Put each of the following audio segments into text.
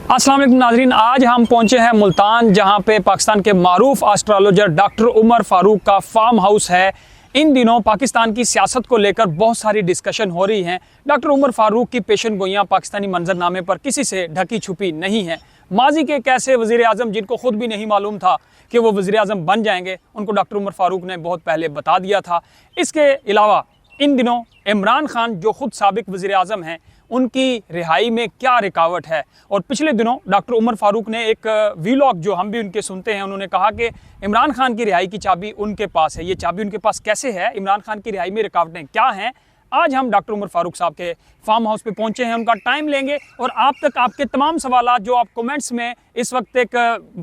अस्सलाम वालेकुम नाजरीन, आज हम पहुंचे हैं मुल्तान, जहां पे पाकिस्तान के मारूफ एस्ट्रोलॉजर डॉक्टर उमर फारूक का फार्म हाउस है। इन दिनों पाकिस्तान की सियासत को लेकर बहुत सारी डिस्कशन हो रही हैं। डॉक्टर उमर फारूक की पेशन गोइयाँ पाकिस्तानी मंजरनामे पर किसी से ढकी छुपी नहीं है। माजी के एक ऐसे वज़ीर आज़म जिनको खुद भी नहीं मालूम था कि वो वज़ीर आज़म बन जाएंगे, उनको डॉक्टर उमर फारूक ने बहुत पहले बता दिया था। इसके अलावा इन दिनों इमरान खान जो खुद साबिक वज़ीर आज़म हैं, उनकी रिहाई में क्या रुकावट है। और पिछले दिनों डॉक्टर उमर फारूक ने एक वीलॉग जो हम भी उनके सुनते हैं, उन्होंने कहा कि इमरान खान की रिहाई की चाबी उनके पास है। ये चाबी उनके पास कैसे है, इमरान खान की रिहाई में रुकावटें क्या हैं। आज हम डॉक्टर उमर फारूक साहब के फार्म हाउस पे पहुंचे हैं, उनका टाइम लेंगे और आप तक आपके तमाम सवालात जो आप कमेंट्स में इस वक्त एक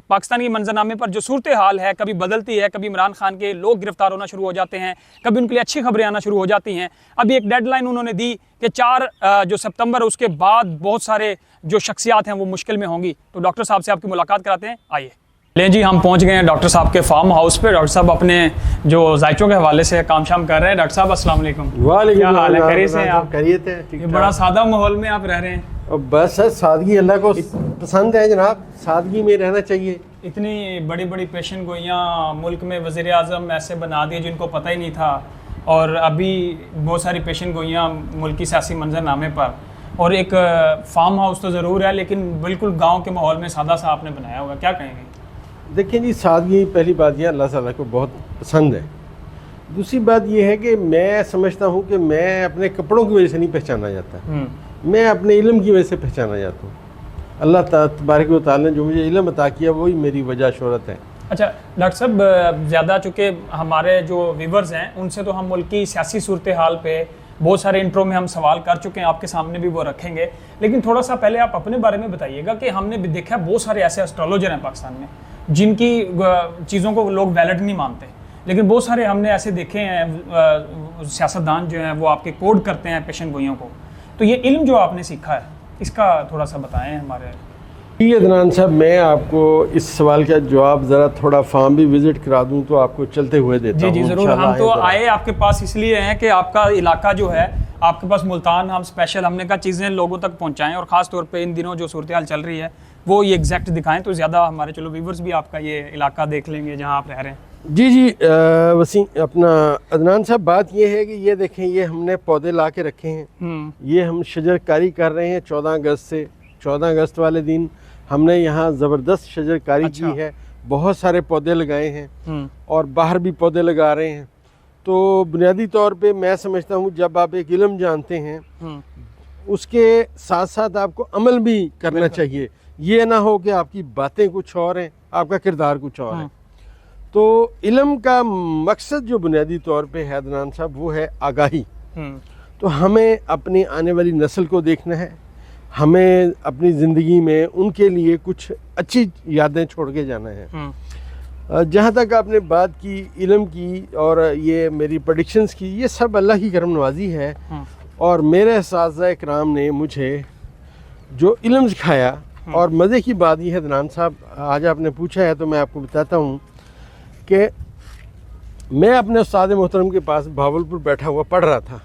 पाकिस्तानी मंजरनामे पर जो सूरत हाल है, कभी बदलती है, कभी इमरान खान के लोग गिरफ्तार होना शुरू हो जाते हैं, कभी उनके लिए अच्छी खबरें आना शुरू हो जाती हैं। अभी एक डेडलाइन उन्होंने दी कि 4 जो सितंबर है उसके बाद बहुत सारे जो शख्सियात हैं वो मुश्किल में होंगी। तो डॉक्टर साहब से आपकी मुलाकात कराते हैं, आइए। लें जी, हम पहुंच गए हैं डॉक्टर साहब के फार्म हाउस पे। डॉक्टर साहब अपने जो जायचों के हवाले से काम शाम कर रहे हैं। डॉक्टर साहब अस्सलाम वालेकुम। क्या हाल है, खैरियत से हैं आप? खैरियत है, ठीक ये बड़ा सादा माहौल में आप रह रहे हैं। और बस है, सादगी अल्लाह को पसंद है जनाब, सादगी में रहना चाहिए। इतनी बड़ी बड़ी पेशन गोइयाँ मुल्क में वज़ीर आज़म ऐसे बना दिए जिनको पता ही नहीं था, और अभी बहुत सारी पेशन गोइयाँ मुल्की सियासी मंजरनामे पर, और एक फार्म हाउस तो ज़रूर है लेकिन बिल्कुल गाँव के माहौल में सादा सा आपने बनाया होगा, क्या कहेंगे? देखिए जी, सादगी पहली बात यह अल्लाह ताला को बहुत पसंद है। दूसरी बात यह है कि मैं समझता हूँ कि मैं अपने कपड़ों की वजह से नहीं पहचाना जाता, मैं अपने इल्म की वजह से पहचाना जाता हूँ। अल्लाह तबारक व तआला ने जो मुझे इल्म अता किया वही मेरी वजह शोहरत है। अच्छा डॉक्टर साहब, ज़्यादा चूँकि हमारे जो व्यूवर्स हैं उनसे तो हम मुल्क की सियासी सूरत हाल पे बहुत सारे इंट्रो में हम सवाल कर चुके हैं, आपके सामने भी वो रखेंगे, लेकिन थोड़ा सा पहले आप अपने बारे में बताइएगा कि हमने भी देखा बहुत सारे ऐसे एस्ट्रोलॉजर हैं पाकिस्तान में जिनकी चीज़ों को लोग वैलिड नहीं मानते, लेकिन बहुत सारे हमने ऐसे देखे हैं सियासतदान जो हैं वो आपके कोड करते हैं पेशन गोइयों को। तो ये इल्म जो आपने सीखा है इसका थोड़ा सा बताएं हमारे। जी अदनान साहब, मैं आपको इस सवाल का जवाब ज़रा थोड़ा फार्म भी विज़िट करा दूं तो आपको चलते हुए देता हूं। जी ज़रूर। हम तो आए आपके पास इसलिए हैं कि आपका इलाका जो है, आपके पास मुल्तान, हम स्पेशल हमने कहा चीज़ें लोगों तक पहुंचाएं, और ख़ास तौर पे इन दिनों जो सूरत हाल चल रही है वो ये एग्जैक्ट दिखाएं, तो ज़्यादा हमारे चलो व्यूवर्स भी आपका ये इलाका देख लेंगे जहाँ आप रह रहे हैं। जी वसीम अपना अदनान साहब, बात ये है कि ये देखें, ये हमने पौधे ला के रखे हैं। ये हम शजरकारी कर रहे हैं 14 अगस्त से। 14 अगस्त वाले दिन हमने यहाँ ज़बरदस्त शजरकारी की है, बहुत सारे पौधे लगाए हैं और बाहर भी पौधे लगा रहे हैं। तो बुनियादी तौर पे मैं समझता हूँ जब आप एक इल्म जानते हैं उसके साथ साथ आपको अमल भी करना चाहिए। ये ना हो कि आपकी बातें कुछ और हैं, आपका किरदार कुछ और है। तो इल्म का मकसद जो बुनियादी तौर पे है अदनान साहब, वो है आगाही। तो हमें अपनी आने वाली नस्ल को देखना है, हमें अपनी ज़िंदगी में उनके लिए कुछ अच्छी यादें छोड़ के जाना है। जहाँ तक आपने बात की इल्म की और ये मेरी प्रेडिक्शंस की, ये सब अल्लाह की करम नवाजी है। और मेरे असातिज़ा इकराम ने मुझे जो इल्म सिखाया, और मज़े की बात यह है अदनान साहब, आज आपने पूछा है तो मैं आपको बताता हूँ कि मैं अपने उस्ताद मोहतरम के पास भावलपुर बैठा हुआ पढ़ रहा था।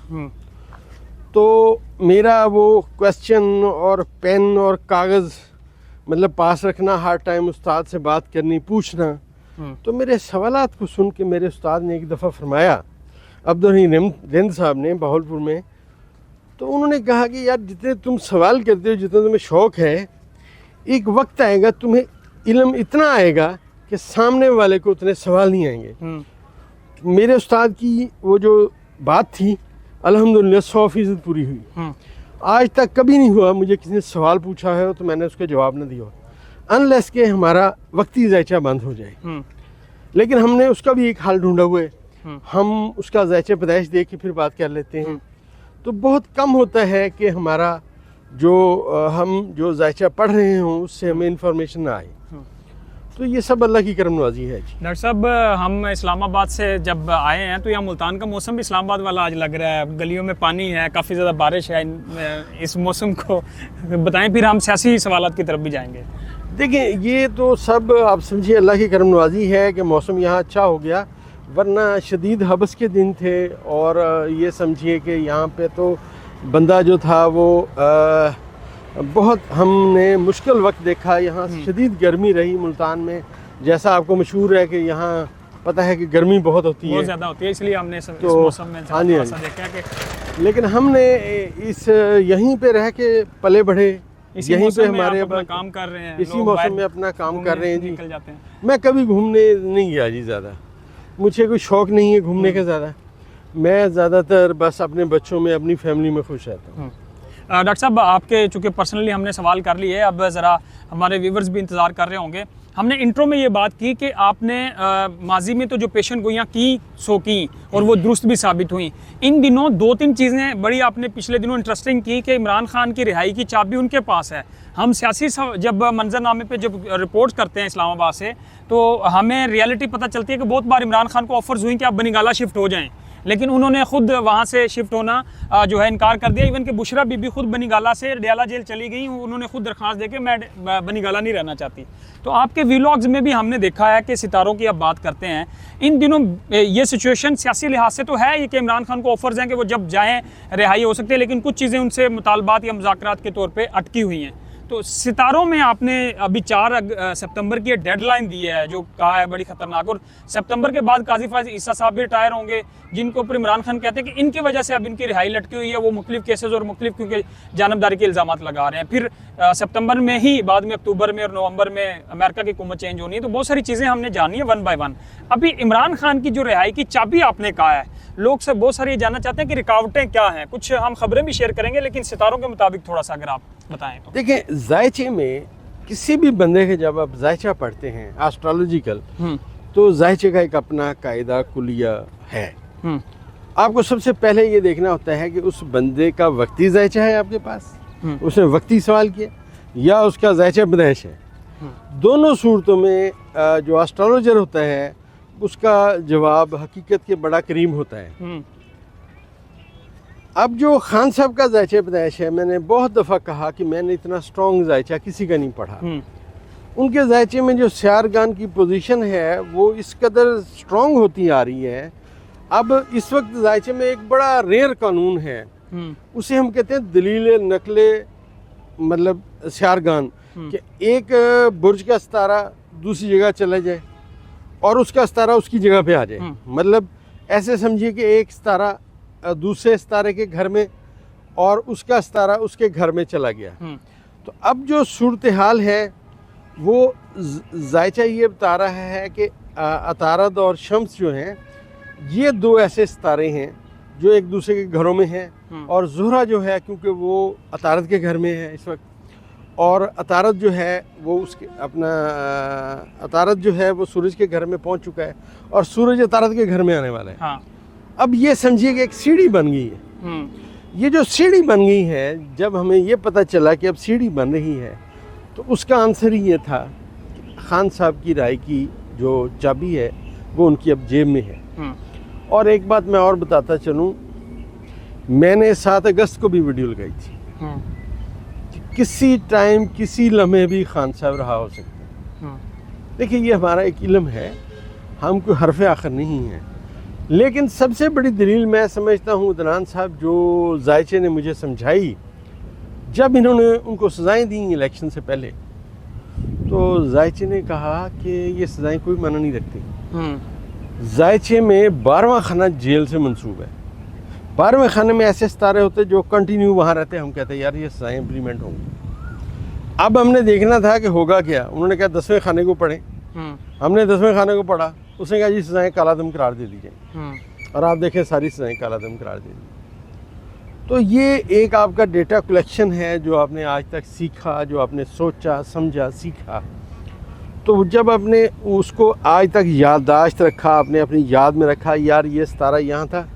तो मेरा वो क्वेश्चन और पेन और कागज़ मतलब पास रखना, हर टाइम उस्ताद से बात करनी, पूछना। तो मेरे सवालात को सुन के मेरे उस्ताद ने एक दफ़ा फरमाया, अब्दुल रहीम रिंद साहब ने भावलपुर में, तो उन्होंने कहा कि यार जितने तुम सवाल करते हो, जितना तुम्हें शौक़ है, एक वक्त आएगा तुम्हें इल्म इतना आएगा कि सामने वाले को उतने सवाल नहीं आएंगे। मेरे उस्ताद की वो जो बात थी अल्हम्दुलिल्लाह 100% पूरी हुई। आज तक कभी नहीं हुआ मुझे किसी ने सवाल पूछा है तो मैंने उसका जवाब ना दिया, अनलेस के हमारा वक्ती ज़ायचा बंद हो जाए। लेकिन हमने उसका भी एक हल ढूंढा हुआ है, हम उसका ज़ायचा पैदाइश दे के फिर बात कर लेते हैं। तो बहुत कम होता है कि हमारा हम जो ज़ायचा पढ़ रहे हों उससे हमें इंफॉर्मेशन ना आए। तो ये सब अल्लाह की करम नवाजी है जी। डॉक्टर साहब, हम इस्लामाबाद से जब आए हैं तो यहाँ मुल्तान का मौसम भी इस्लामाबाद वाला आज लग रहा है, गलियों में पानी है, काफ़ी ज़्यादा बारिश है। इस मौसम को बताएं, फिर हम सियासी सवालात की तरफ भी जाएंगे। देखिए, ये तो सब आप समझिए अल्लाह की करम नवाजी है कि मौसम यहाँ अच्छा हो गया, वरना शदीद हबस के दिन थे। और ये समझिए कि यहाँ पे तो बंदा जो था वो बहुत हमने मुश्किल वक्त देखा। यहाँ शदीद गर्मी रही मुल्तान में, जैसा आपको मशहूर है कि यहाँ पता है कि गर्मी बहुत होती है, बहुत ज़्यादा होती है, इसलिए हमने इस तो मौसम में हाँ जी, थोड़ा सा देखा कि लेकिन हमने इस यहीं पे रह के पले बढ़े, इसी यहीं मौसम पे में हमारे आप अपना अब काम कर रहे हैं, इसी लोग मौसम बाहर में अपना काम घूमने कर रहे हैं जी। निकल जाते हैं। मैं कभी घूमने नहीं गया जी, ज़्यादा मुझे कोई शौक़ नहीं है घूमने का ज़्यादा। मैं ज़्यादातर बस अपने बच्चों में, अपनी फैमिली में खुश रहता हूँ। डॉक्टर साहब, आपके चूँकि पर्सनली हमने सवाल कर लिए, अब ज़रा हमारे व्यूवर्स भी इंतज़ार कर रहे होंगे। हमने इंट्रो में ये बात की कि आपने माजी में तो जो पेशेंट गोइयाँ की सो की और वो दुरुस्त भी साबित हुई। इन दिनों 2-3 चीज़ें बड़ी आपने पिछले दिनों इंटरेस्टिंग की कि इमरान खान की रिहाई की चाबी उनके पास है। हम सियासी जब मंजरनामे पे जब रिपोर्ट करते हैं इस्लामाबाद से, तो हमें रियलिटी पता चलती है कि बहुत बार इमरान खान को ऑफर्स हुई कि आप बनीगाला शिफ्ट हो जाएँ, लेकिन उन्होंने खुद वहाँ से शिफ्ट होना जो है इनकार कर दिया। इवन कि बुशरा बीबी खुद बनीगाला से डयाला जेल चली गई, उन्होंने खुद दरख्वास्त दे के मैं बनीगाला नहीं रहना चाहती। तो आपके व्लॉग्स में भी हमने देखा है कि सितारों की अब बात करते हैं। इन दिनों ये सिचुएशन सियासी लिहाज से तो है ये कि इमरान खान को ऑफर्स हैं कि वो जब जाएँ रिहाई हो सकती है, लेकिन कुछ चीज़ें उनसे मुतालबात या मुज़ाकरात के तौर पर अटकी हुई हैं। तो सितारों में आपने अभी 4 सितंबर की डेडलाइन दी है जो कहा है बड़ी ख़तरनाक, और सितंबर के बाद काजी फायज ईसा साहब भी रिटायर होंगे, जिनके ऊपर इमरान खान कहते हैं कि इनकी वजह से अब इनकी रिहाई लटकी हुई है। वो मुख्तलिफ केसेस और मुख्तलिफ क्योंकि जानबदारी के इल्ज़ामात लगा रहे हैं। फिर सितंबर में ही, बाद में अक्टूबर में और नवंबर में अमेरिका की हुकूमत चेंज होनी है। तो बहुत सारी चीज़ें हमने जानी है 1 बाय 1। अभी इमरान खान की जो रिहाई की चाबी आपने कहा है, लोग सब बहुत सारी जानना चाहते हैं कि रुकावटें क्या हैं। कुछ हम खबरें भी शेयर करेंगे, लेकिन सितारों के मुताबिक थोड़ा सा अगर आप बताएं तो। देखिए, जायचे में किसी भी बंदे के जब आप जायचा पढ़ते हैं एस्ट्रोलॉजिकल, तो जायचे का एक अपना कायदा कुलिया है। आपको सबसे पहले ये देखना होता है कि उस बंदे का वक्ती जायचा है आपके पास, उसने वक्ती सवाल किया, या उसका जायचा बदैश है। दोनों सूरतों में जो एस्ट्रोलॉजर होता है उसका जवाब हकीकत के बड़ा करीम होता है। अब जो खान साहब का जायचा बदैश है, मैंने बहुत दफ़ा कहा कि मैंने इतना स्ट्रॉन्ग जायचा किसी का नहीं पढ़ा। उनके जायचे में जो सियारगान की पोजीशन है वो इस कदर स्ट्रॉन्ग होती आ रही है। अब इस वक्त जायचे में एक बड़ा रेयर कानून है, उसे हम कहते हैं दलील नकले, मतलब सियारगान, कि एक बुर्ज का सितारा दूसरी जगह चला जाए और उसका सितारा उसकी जगह पे आ जाए। मतलब ऐसे समझिए कि एक सितारा दूसरे सितारे के घर में और उसका सितारा उसके घर में चला गया। तो अब जो सूरत हाल है वो जायचा ये बता रहा है कि अतारद और शम्स जो हैं, ये 2 ऐसे सितारे हैं जो एक दूसरे के घरों में हैं। और ज़ुहरा जो है, क्योंकि वो अतारद के घर में है इस वक्त, और अतारद जो है वो उसके अपना अतारद जो है वो सूरज के घर में पहुंच चुका है और सूरज अतारद के घर में आने वाला है। हाँ। अब ये समझिए कि एक सीढ़ी बन गई है। ये जो सीढ़ी बन गई है, जब हमें ये पता चला कि अब सीढ़ी बन रही है, तो उसका आंसर ही ये था कि खान साहब की राय की जो चाबी है वो उनकी अब जेब में है। और एक बात मैं और बताता चलूँ, मैंने 7 अगस्त को भी वीडियो लगाई थी कि किसी टाइम किसी लम्हे भी खान साहब रहा हो सकते हैं। देखिए, ये हमारा एक इल्म है, हम कोई हरफ आखिर नहीं है। लेकिन सबसे बड़ी दलील मैं समझता हूँ अदनान साहब, जो जायचे ने मुझे समझाई जब इन्होंने उनको सज़ाएं दी इलेक्शन से पहले, तो जायचे ने कहा कि ये सज़ाएं कोई माना नहीं रखती। जायचे में 12वां खाना जेल से मंसूब है। 12वें खाने में ऐसे सितारे होते जो कंटिन्यू वहाँ रहते, हम कहते हैं यार ये सज़ाएं इम्प्लीमेंट होंगी। अब हमने देखना था कि होगा क्या। उन्होंने कहा 10वें खाने को पढ़ें, हमने 10वें खाने को पढ़ा, उसने कहा जी सज़ाएं कालादम करार दे दीजिए, और आप देखें सारी सज़ाएं कालादम करार दे दी। तो ये एक आपका डेटा कलेक्शन है जो आपने आज तक सीखा, जो आपने सोचा समझा सीखा। तो जब आपने उसको आज तक याददाश्त रखा, आपने अपनी याद में रखा, यार ये सितारा यहाँ था,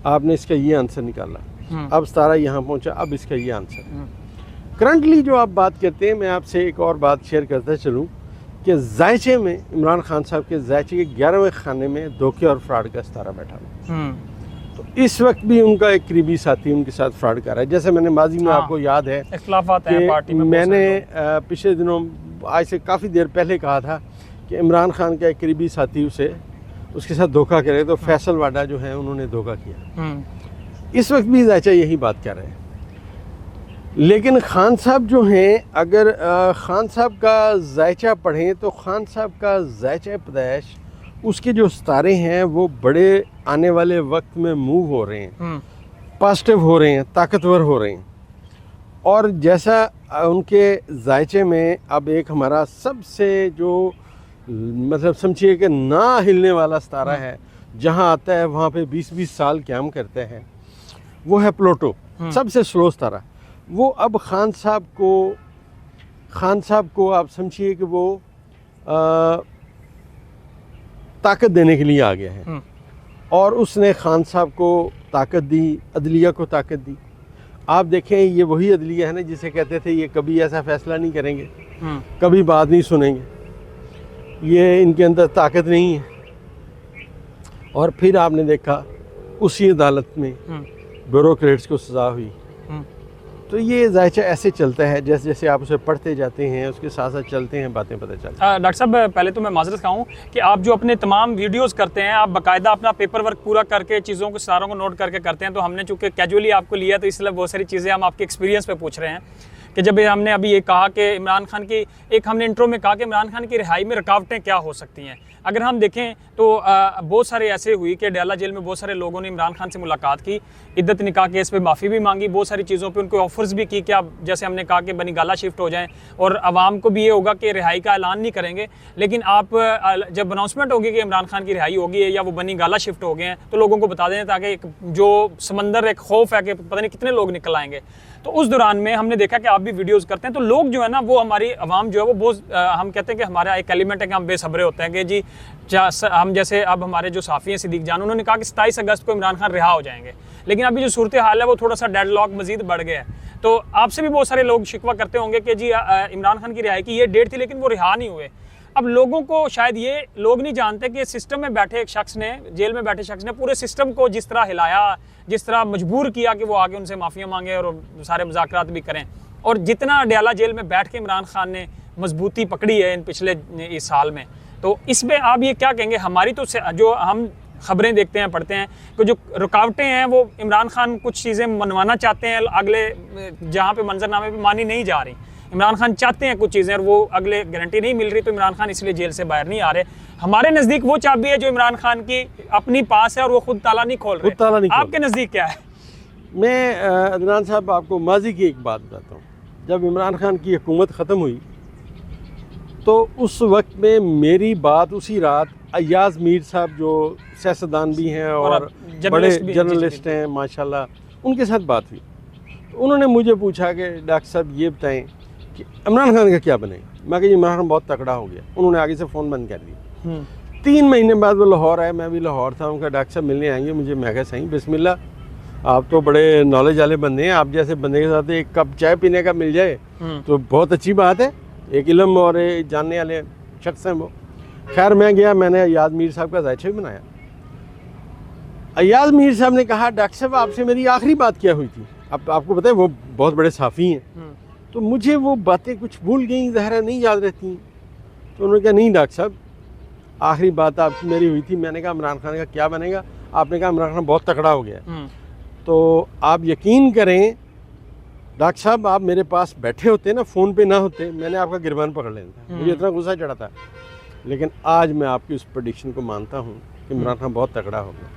आपने इसका ये आंसर निकाला, अब सितारा यहाँ पहुँचा, अब इसका ये आंसर। करंटली जो आप बात करते हैं, मैं आपसे एक और बात शेयर करता चलूँ कि जायचे में इमरान खान साहब के जायचे के 11वें खाने में धोखे और फ्रॉड का सितारा बैठा हुआ। तो इस वक्त भी उनका एक करीबी साथी उनके साथ फ्रॉड कर रहा है। जैसे मैंने माजी में आपको याद है कि मैंने पिछले दिनों, आज से काफ़ी देर पहले कहा था कि इमरान खान का एक करीबी साथी उसके साथ धोखा करे, तो फैसल वाडा जो है उन्होंने धोखा किया। इस वक्त भी जायचा यही बात कर रहे हैं। लेकिन खान साहब जो हैं, अगर खान साहब का जायचा पढ़ें तो खान साहब का जायचा पैदाइश, उसके जो सितारे हैं वो बड़े आने वाले वक्त में मूव हो रहे हैं, पॉजिटिव हो रहे हैं, ताकतवर हो रहे हैं। और जैसा उनके जायचे में अब एक हमारा सबसे जो मतलब समझिए कि ना हिलने वाला सितारा है, जहाँ आता है वहाँ पे 20-20 साल क़याम करते हैं, वो है प्लूटो, सबसे स्लो सितारा। वो अब खान साहब को आप समझिए कि वो ताकत देने के लिए आ गया है, और उसने खान साहब को ताकत दी, अदलिया को ताकत दी। आप देखें, ये वही अदलिया है ना जिसे कहते थे ये कभी ऐसा फैसला नहीं करेंगे, कभी बात नहीं सुनेंगे, ये इनके अंदर ताकत नहीं है। और फिर आपने देखा उसी अदालत में ब्यूरोक्रेट्स को सज़ा हुई। तो ये जायचा ऐसे चलता है, जैसे जैसे आप उसे पढ़ते जाते हैं उसके साथ साथ चलते हैं, बातें पता चलती हैं। डॉक्टर साहब, पहले तो मैं माजरत खाऊं कि आप जो अपने तमाम वीडियोस करते हैं, आप बाकायदा अपना पेपर वर्क पूरा करके चीज़ों को सारों को नोट करके करते हैं। तो हमने चूँकि कैजुअली आपको लिया तो इसलिए बहुत सारी चीज़ें हम आपके एक्सपीरियंस पे पूछ रहे हैं कि जब हमने अभी ये कहा कि इमरान खान की, एक हमने इंट्रो में कहा कि इमरान खान की रिहाई में रुकावटें क्या हो सकती हैं। अगर हम देखें तो बहुत सारे ऐसे हुई कि डयाला जेल में बहुत सारे लोगों ने इमरान खान से मुलाकात की, इद्दत निकाह केस पे माफ़ी भी मांगी, बहुत सारी चीज़ों पे उनको ऑफर्स भी की कि आप जैसे हमने कहा कि बनी गाला शिफ्ट हो जाएं, और आवाम को भी ये होगा कि रिहाई का ऐलान नहीं करेंगे, लेकिन आप जब अनाउंसमेंट होगी कि इमरान खान की रिहाई होगी या वो बनी गाला शिफ्ट हो गए हैं तो लोगों को बता दें, ताकि जो समंदर एक खौफ है कि पता नहीं कितने लोग निकल आएंगे। तो उस दौरान में हमने देखा कि आप भी वीडियोस करते हैं, तो लोग जो है ना, वो हमारी आवाम जो है वो बहुत हम कहते हैं कि हमारा एक एलिमेंट है कि हम बेसब्रे होते हैं कि जी हम जैसे अब हमारे जो साफ़ी हैं सिद्दीक जान, उन्होंने कहा कि 27 अगस्त को इमरान खान रिहा हो जाएंगे, लेकिन अभी जो सूरत हाल है वो थोड़ा सा डेडलॉक मजीद बढ़ गया है। तो आपसे भी बहुत सारे लोग शिकवा करते होंगे कि जी इमरान खान की रिहाई की ये डेट थी लेकिन वो रिहा नहीं हुए। अब लोगों को शायद ये लोग नहीं जानते कि सिस्टम में बैठे एक शख्स ने, जेल में बैठे शख्स ने पूरे सिस्टम को जिस तरह हिलाया, जिस तरह मजबूर किया कि वो आगे उनसे माफ़िया मांगे और सारे मुज़ाकरात भी करें, और जितना डयाला जेल में बैठ के इमरान खान ने मजबूती पकड़ी है इन पिछले इस साल में, तो इसमें आप ये क्या कहेंगे? हमारी तो जो हम खबरें देखते हैं, पढ़ते हैं कि जो रुकावटें हैं वो इमरान खान कुछ चीज़ें मनवाना चाहते हैं, अगले जहाँ पे मंजरनामे पे मानी नहीं जा रही, इमरान खान चाहते हैं कुछ चीज़ें और वो अगले गारंटी नहीं मिल रही, तो इमरान खान इसलिए जेल से बाहर नहीं आ रहे। हमारे नज़दीक वो चाबी है जो इमरान खान की अपनी पास है और वो खुद ताला नहीं खोल रहे। आपके नज़दीक क्या है? मैं अदनान साहब आपको माजी की एक बात बताता हूँ। जब इमरान खान की हुकूमत ख़त्म हुई तो उस वक्त में मेरी बात उसी रात अय्याज मीर साहब जो सियासतदान भी हैं और बड़े जर्नलिस्ट हैं माशाल्लाह, उनके साथ बात हुई। तो उन्होंने मुझे पूछा कि डॉक्टर साहब ये बताएं कि इमरान खान का क्या बनेगा। मैं कहा इमरान खान बहुत तगड़ा हो गया। उन्होंने आगे से फ़ोन बंद कर दिया। 3 महीने बाद वो लाहौर आए, मैं भी लाहौर था। उनका डॉक्टर साहब मिलने आएंगे मुझे। मैं कहा सही, बिस्मिल्लाह, आप तो बड़े नॉलेज वाले बंदे हैं, आप जैसे बंदे के साथ एक कप चाय पीने का मिल जाए तो बहुत अच्छी बात है, एक इल्म और जानने वाले शख्स हैं वो। खैर मैं गया, मैंने अय्याज मीर साहब का जायचा भी बनाया। अय्याज मीर साहब ने कहा डॉक्टर साहब आपसे मेरी आखिरी बात क्या हुई थी। अब आपको पता है वो बहुत बड़े साफ़ी हैं, तो मुझे वो बातें कुछ भूल गई, ज़ाहिर नहीं याद रहती। तो उन्होंने कहा नहीं डॉक्टर साहब, आखिरी बात आपसे मेरी हुई थी। मैंने कहा इमरान खान का क्या बनेगा। आपने कहा इमरान खान बहुत तगड़ा हो गया। तो आप यकीन करें डॉक्टर साहब, आप मेरे पास बैठे होते ना, फ़ोन पे ना होते, मैंने आपका गिरबान पकड़ लेना था। मुझे इतना गुस्सा चढ़ा था। लेकिन आज मैं आपकी उस प्रेडिक्शन को मानता हूँ कि इमरान खान बहुत तगड़ा हो गया।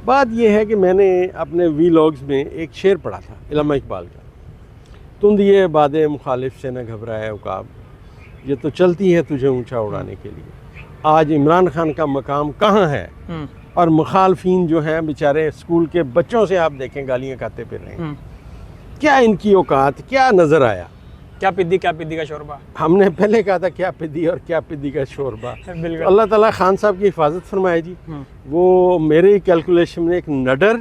बात यह है कि मैंने अपने वीलॉग्स में एक शेर पढ़ा था इल्लामा इकबाल का, तुम ये बादे मुखालिफ से न घबराए उकाब, ये तो चलती है तुझे ऊंचा उड़ाने के लिए। आज इमरान खान का मकाम कहाँ है, और मुखालफीन जो हैं बेचारे स्कूल के बच्चों से आप देखें गालियाँ खाते फिर रहे हैं। क्या इनकी औकात, क्या नज़र आया। क्या पिद्दी का शोरबा। हमने पहले कहा था क्या पिद्दी और क्या पिद्दी का शोरबा। अल्लाह ताला खान साहब की हिफाजत फरमाए जी। वो मेरे कैलकुलेशन में एक नडर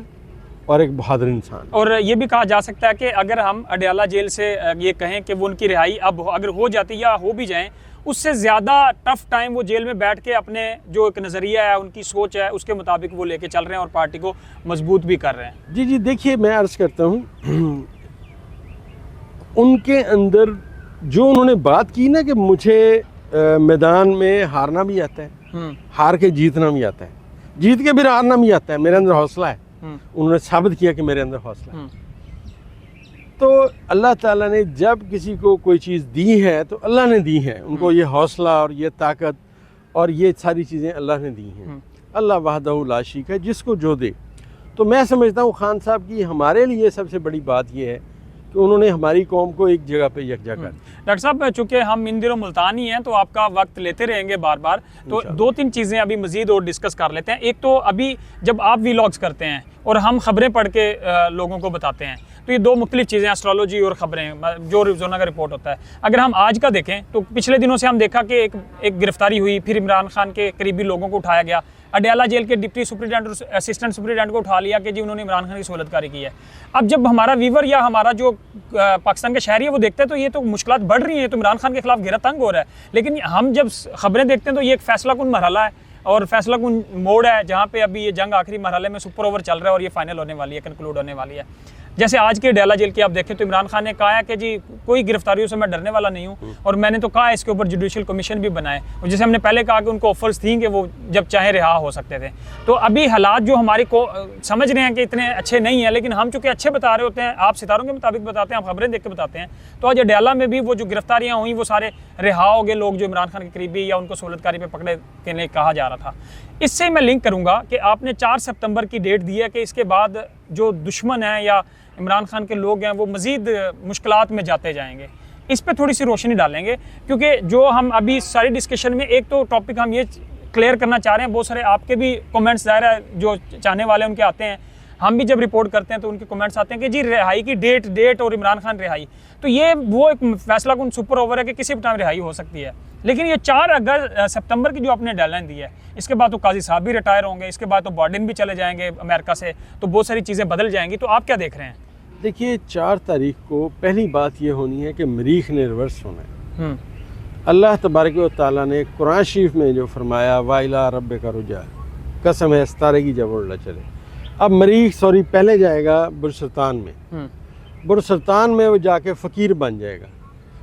और एक बहादुर इंसान। और ये भी कहा जा सकता है कि अगर हम अडयाला जेल से ये कहें कि वो उनकी रिहाई अब अगर हो जाती या हो भी जाए, उससे ज़्यादा टफ टाइम वो जेल में बैठ के अपने जो एक नज़रिया है, उनकी सोच है, उसके मुताबिक वो लेके चल रहे हैं और पार्टी को मजबूत भी कर रहे हैं। जी देखिए, मैं अर्ज़ करता हूँ उनके अंदर जो उन्होंने बात की ना कि मुझे मैदान में हारना भी आता है, हार के जीतना भी आता है, जीत के फिर हारना भी आता है, मेरे अंदर हौसला है। उन्होंने साबित किया कि मेरे अंदर हौसला है। तो अल्लाह ताला ने जब किसी को कोई चीज़ दी है तो अल्लाह ने दी है, उनको ये हौसला और ये ताकत और ये सारी चीज़ें अल्लाह ने दी हैं। अल्लाह वहदहू ला शरीक है, जिसको जो दे। तो मैं समझता हूँ खान साहब की हमारे लिए सबसे बड़ी बात ये है कि उन्होंने हमारी कौम को एक जगह पे यकजा कर। डॉक्टर साहब, चूंकि हम इन दिनों मुल्तान ही हैं तो आपका वक्त लेते रहेंगे बार बार, तो दो तीन चीज़ें अभी मज़ीद और डिस्कस कर लेते हैं। एक तो अभी जब आप वीलॉग्स करते हैं और हम खबरें पढ़ के लोगों को बताते हैं, तो ये दो मुख्तलिफ चीज़ें, एस्ट्रोलॉजी और ख़बरें, जो रोज़ाना का रिपोर्ट होता है। अगर हम आज का देखें तो पिछले दिनों से हम देखा कि एक गिरफ्तारी हुई, फिर इमरान खान के करीबी लोगों को उठाया गया, अडयाला जेल के डिप्टी सुप्रीडेंट और असिस्टेंट सुप्रीडेंट को उठा लिया कि जी उन्होंने इमरान खान की सहूलतकारी की है। अब जब हमारा व्यूवर या हमारा जो पाकिस्तान के शहरी है वो देखते हैं तो ये तो मुश्किलात बढ़ रही हैं, तो इमरान खान के खिलाफ घेरा तंग हो रहा है। लेकिन हम जब खबरें देखते हैं तो ये एक फैसला कुन मरहला है और फैसला कुन मोड़ है, जहाँ पे अभी ये जंग आखिरी मरहले में सुपर ओवर चल रहा है और ये फाइनल होने वाली है, कंक्लूड होने वाली है। जैसे आज के अडयाला जेल की आप देखें तो इमरान खान ने कहा है कि जी कोई गिरफ्तारियों से मैं डरने वाला नहीं हूँ, और मैंने तो कहा इसके ऊपर जुडिशियल कमीशन भी बनाए, और जैसे हमने पहले कहा कि उनको ऑफर्स थी कि वो जब चाहे रिहा हो सकते थे। तो अभी हालात जो हमारे को समझ रहे हैं कि इतने अच्छे नहीं हैं, लेकिन हम चूँकि अच्छे बता रहे होते हैं, आप सितारों के मुताबिक बताते हैं, आप खबरें देख के बताते हैं, तो आज अडयाला में भी वो जो गिरफ्तारियाँ हुई वो सारे रिहा हो गए लोग जो इमरान खान के करीबी या उनको सहूलतकारी पे पकड़े के लिए कहा जा रहा था। इससे मैं लिंक करूँगा कि आपने 4 सितंबर की डेट दी है कि इसके बाद जो दुश्मन है या इमरान खान के लोग हैं वो मज़ीद मुश्किलात में जाते जाएंगे। इस पे थोड़ी सी रोशनी डालेंगे, क्योंकि जो हम अभी सारी डिस्कशन में एक तो टॉपिक हम ये क्लियर करना चाह रहे हैं, बहुत सारे आपके भी कमेंट्स ज़ाहिर है जो चाहने वाले उनके आते हैं, हम भी जब रिपोर्ट करते हैं तो उनके कमेंट्स आते हैं कि जी रिहाई की डेट और इमरान खान रिहाई, तो ये वो एक फैसला कौन सुपर ओवर है कि किसी भी टाइम रिहाई हो सकती है। लेकिन ये 4 सितंबर की जो आपने डेडलाइन दी है, इसके बाद तो काजी साहब भी रिटायर होंगे, इसके बाद तो बाइडेन भी चले जाएंगे अमेरिका से, तो बहुत सारी चीज़ें बदल जाएंगी। तो आप क्या देख रहे हैं? देखिए 4 तारीख को पहली बात ये होनी है कि मरीख ने रिवर्स होना है। अल्लाह तबारक व तआला ने कुरान शरीफ में जो फरमाया वाइला रब का रुजा, कसम है सितारे की जब उड़ना चले। अब मरीख पहले जाएगा बुरसुल्तान में, बुरसुल्तान में वो जाके फ़कीर बन जाएगा,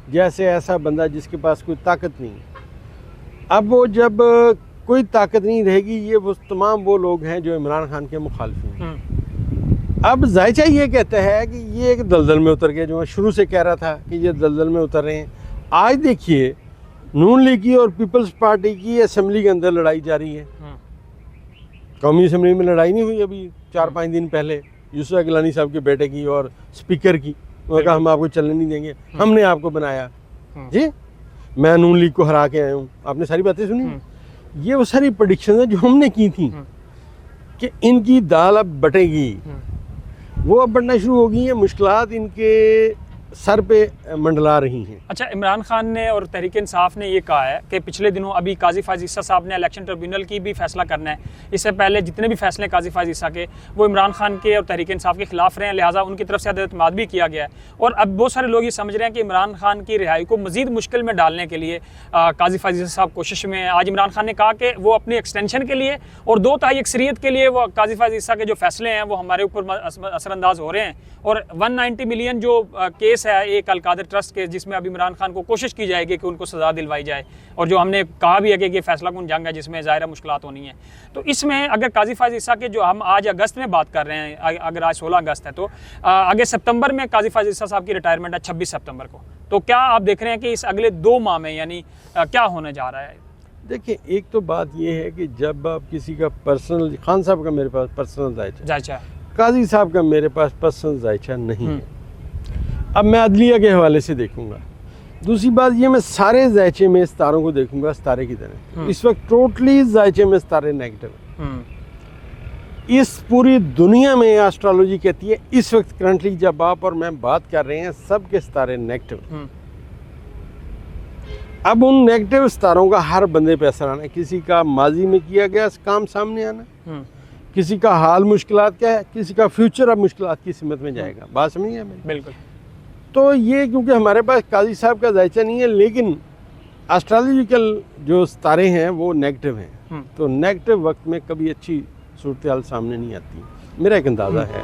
जैसे ऐसा बंदा जिसके पास कोई ताकत नहीं है। अब वो जब कोई ताकत नहीं रहेगी, ये वो तमाम वो लोग हैं जो इमरान खान के मुखालिफ हैं। अब जायचा ये कहता है कि ये एक दलदल में उतर गए, जो मैं शुरू से कह रहा था कि ये दलदल में उतर रहे हैं। आज देखिए नून लीग की और पीपल्स पार्टी की असेंबली के अंदर लड़ाई जारी है। कौमी असेंबली में लड़ाई नहीं हुई अभी 4-5 दिन पहले यूसुफ गिलानी साहब के बेटे की और स्पीकर की, उन्होंने कहा हम आपको चलने नहीं देंगे, हमने आपको बनाया जी, मैं नून लीग को हरा के आया हूँ। आपने सारी बातें सुनी। ये वो सारी प्रेडिक्शन है जो हमने की थी कि इनकी दाल अब बटेगी, वो अब बढ़ना शुरू हो गई है, मुश्किलात इनके सर पे मंडला रही हैं। अच्छा, इमरान खान ने और तहरीक इंसाफ ने ये कहा है कि पिछले दिनों अभी काजी फायज़ ईसा साहब ने इलेक्शन ट्रिब्यूनल की भी फैसला करना है, इससे पहले जितने भी फैसले काजी फायज़ ईसा के वो इमरान खान के और तहरीक इंसाफ के खिलाफ रहे हैं, लिहाजा उनकी तरफ से अदद भी किया गया है। और अब बहुत सारे लोग ये समझ रहे हैं कि इमरान खान की रिहाई को मज़ीद मुश्किल में डालने के लिए काजी फायज़ ईसा साहब कोशिश में। आज इमरान खान ने कहा कि वो अपनी एक्सटेंशन के लिए और 2/3 अक्सरियत के लिए वो काजी फायज़ ईसा के जो फैसले हैं वो हमारे ऊपर असरअंदाज हो रहे हैं। और 190 मिलियन जो केस है एक अलकादर ट्रस्ट के, जिसमें अब इमरान खान को कोशिश की जाएगी कि उनको सज़ा दिलवाई जाए, और जो हमने कहा भी है कि ये फैसला कौन जंग है जिसमें ज़ाहिर मुश्किलात होनी है। तो इसमें अगर काजी फायज़ ईसा के जो हम आज अगस्त में बात कर रहे हैं, अगर आज 16 अगस्त है तो आगे सितंबर में काजी फायज़ ईसा साहब की रिटायरमेंट है 26 सितंबर को, तो क्या आप देख रहे हैं कि इस अगले 2 माह में यानी क्या होने जा रहा है? देखिए एक तो बात ये है कि जब आप किसी का पर्सनल, खान साहब का मेरे पास पर्सनल जायचा, काजी साहब का मेरे पास पर्सनल जायचा नहीं है। अब मैं अदलिया के हवाले से देखूंगा। दूसरी बात ये, मैं सारे जायचे में सितारों को देखूंगा सितारे की तरह। इस वक्त टोटली जायचे में सितारे नेगेटिव है। इस पूरी दुनिया में एस्ट्रोलॉजी कहती है इस वक्त करंटली जब आप और मैं बात कर रहे हैं सबके सितारे नेगेटिव। अब उन नेगेटिव सितारों का हर बंदे पे असर आना है। किसी का माजी में किया गया काम सामने आना, किसी का हाल मुश्किलात क्या है, किसी का फ्यूचर अब मुश्किलात की सिमत में जाएगा। बात समझिए हमें? बिल्कुल। तो ये क्योंकि हमारे पास काजी साहब का जायचा नहीं है, लेकिन एस्ट्रोलॉजिकल जो सितारे हैं वो नेगेटिव हैं, तो नेगेटिव वक्त में कभी अच्छी सूरत हाल सामने नहीं आती, मेरा एक अंदाज़ा है।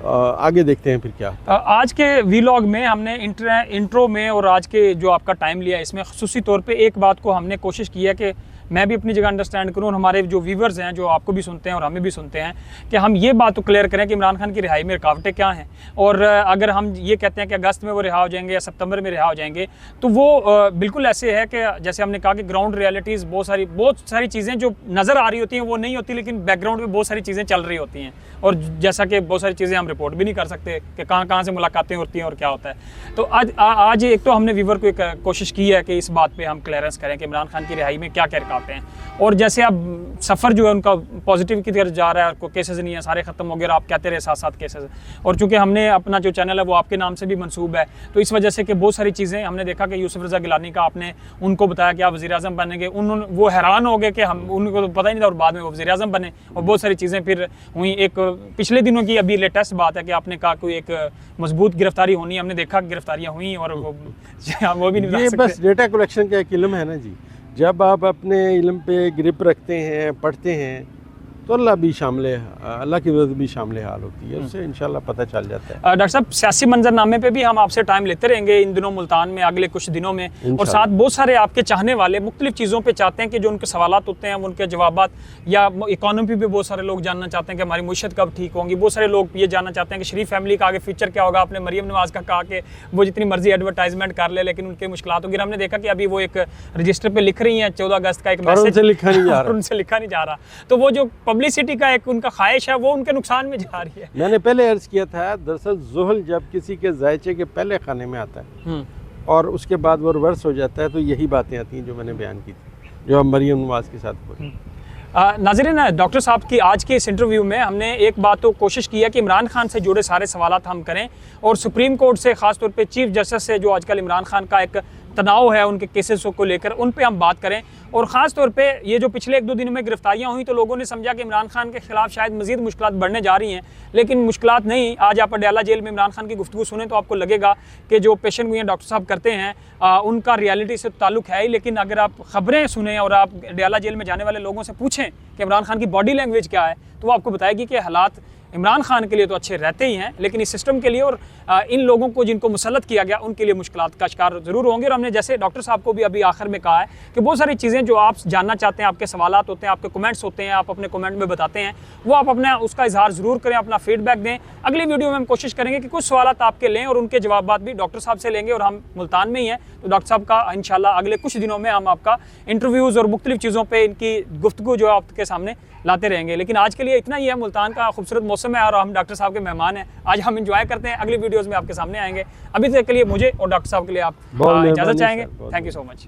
आगे देखते हैं फिर क्या। आज के वीलॉग में हमने इंट्रो में और आज के जो आपका टाइम लिया इसमें खुसूसी तौर पे एक बात को हमने कोशिश की है कि मैं भी अपनी जगह अंडरस्टैंड करूं और हमारे जो व्यूवर्स हैं जो आपको भी सुनते हैं और हमें भी सुनते हैं कि हम ये बात तो क्लियर करें कि इमरान खान की रिहाई में रुकावटें क्या हैं, और अगर हम ये कहते हैं कि अगस्त में वो रिहा हो जाएंगे या सितंबर में रिहा हो जाएंगे तो वो बिल्कुल ऐसे है कि जैसे हमने कहा कि ग्राउंड रियलिटीज़ बहुत सारी चीज़ें जो नज़र आ रही होती हैं वो नहीं होती, लेकिन बैकग्राउंड में बहुत सारी चीज़ें चल रही होती हैं, और जैसा कि बहुत सारी चीज़ें हम रिपोर्ट भी नहीं कर सकते कि कहाँ से मुलाकातें होती हैं और क्या होता है। तो आज एक तो हमने व्यूवर को एक कोशिश की है कि इस बात पे हम क्लियरेंस करें कि इमरान खान की रिहाई में क्या क्या रुकावटें हैं, और जैसे अब सफ़र जो है उनका पॉजिटिव की तरफ जा रहा है, कोई केसेस नहीं है, सारे ख़त्म हो गए, और आप कहते रहे 7 केसेस, और चूँकि हमने अपना जो चैनल है वो आपके नाम से भी मंसूब है, तो इस वजह से कि बहुत सारी चीज़ें हमने देखा कि यूसुफ रज़ा गिलानी का आपने उनको बताया कि आप वज़ीर-ए-आज़म बनेंगे, उन्होंने वो हैरान हो गए कि हम उनको तो पता ही नहीं था, और बाद में वो वज़ीर-ए-आज़म बने, और बहुत सारी चीज़ें फिर हुई। एक पिछले दिनों की अभी लेटेस्ट बात है कि आपने कहा कोई एक मजबूत गिरफ्तारी होनी है, हमने देखा गिरफ्तारियाँ हुई और वो भी नहीं, ये बस डेटा कलेक्शन का एक इल्म है ना जी। जब आप अपने इल्म पे ग्रिप रखते हैं, पढ़ते हैं, तो अल्लाह भी शामिल है, अल्लाह की वजह भी शामिल हाल होती है, उससे इंशाल्लाह पता चल जाता है। डॉक्टर साहब, सियासी मंजरनामे पे भी हम आपसे टाइम लेते रहेंगे इन दिनों मुल्तान में, अगले कुछ दिनों में, और साथ बहुत सारे आपके चाहने वाले मुख्तलिफ चीज़ों पे चाहते हैं कि जो उनके सवालात होते हैं उनके जवाबात, या इकॉनमी पे बहुत सारे लोग जानना चाहते हैं कि हमारी मुईशत कब ठीक होंगी, बहुत सारे लोग ये जानना चाहते हैं कि शरीफ फैमिली का आगे फ्यूचर क्या होगा। आपने मरीम नवाज़ का कहा कि वो जितनी मर्जी एडवर्टाइजमेंट कर ले लेकिन उनकी मुश्किलात होगी, हमने देखा कि अभी वो एक रजिस्टर पे लिख रही हैं 14 अगस्त का एक मैसेज, उनसे लिखा नहीं जा रहा, तो वो जो पब्लिसिटी का एक उनका ख्वाहिश है वो उनके नुकसान में जा रही है। मैंने पहले अर्ज किया था, दरअसल ज़ुहल जब किसी के जायचे के पहले खाने में आता है और उसके बाद वो रिवर्स हो जाता है, तो यही बातें आती हैं जो मैंने बयान की थी, जो हम मरीम नवाज के साथ बोली। नाज़रीन, डॉक्टर साहब की आज के इस इंटरव्यू में हमने एक बात तो कोशिश की है कि इमरान खान से जुड़े सारे सवालात हम करें, और सुप्रीम कोर्ट से ख़ासतौर पे चीफ जस्टिस से जो आजकल इमरान खान का एक तनाव है उनके केसेस को लेकर, उन पे हम बात करें, और ख़ास तौर पे ये जो पिछले 1-2 दिनों में गिरफ्तारियां हुई तो लोगों ने समझा कि इमरान खान के खिलाफ शायद मजीद मुश्किलात बढ़ने जा रही हैं, लेकिन मुश्किलात नहीं। आज आप अडयाला जेल में इमरान खान की गुफ्तगू सुने तो आपको लगेगा कि जो पेशन गोइयां डॉक्टर साहब करते हैं उनका रियलिटी से ताल्लुक है ही, लेकिन अगर आप ख़बरें सुने और आप अडयाला जेल में जाने वाले लोगों से पूछें कि इमरान खान की बॉडी लैंग्वेज क्या है, तो वो आपको बताएगी कि हालात इमरान खान के लिए तो अच्छे रहते ही हैं, लेकिन इस सिस्टम के लिए और इन लोगों को जिनको मुसल्लत किया गया उनके लिए मुश्किलात का शिकार ज़रूर होंगे। और हमने जैसे डॉक्टर साहब को भी अभी आखिर में कहा है कि बहुत सारी चीज़ें जो आप जानना चाहते हैं, आपके सवालात होते हैं, आपके कमेंट्स होते हैं, आप अपने कमेंट में बताते हैं, वो आप अपना उसका इजहार ज़रूर करें, अपना फीडबैक दें। अगली वीडियो में हम कोशिश करेंगे कि कुछ सवालात आपके लें और उनके जवाब भी डॉक्टर साहब से लेंगे, और हम मुल्तान में ही हैं तो डॉक्टर साहब का इंशाल्लाह अगले कुछ दिनों में हम आपका इंटरव्यूज़ और मुख्तलिफ चीज़ों पर इनकी गुफ्तगू जो है आपके सामने लाते रहेंगे। लेकिन आज के लिए इतना ही है। मुल्तान का खूबसूरत मौसम है और हम डॉक्टर साहब के मेहमान हैं, आज हम इंजॉय करते हैं। अगली वीडियोस में आपके सामने आएंगे। अभी तक के लिए मुझे और डॉक्टर साहब के लिए आप इजाज़त चाहेंगे। Thank you so much.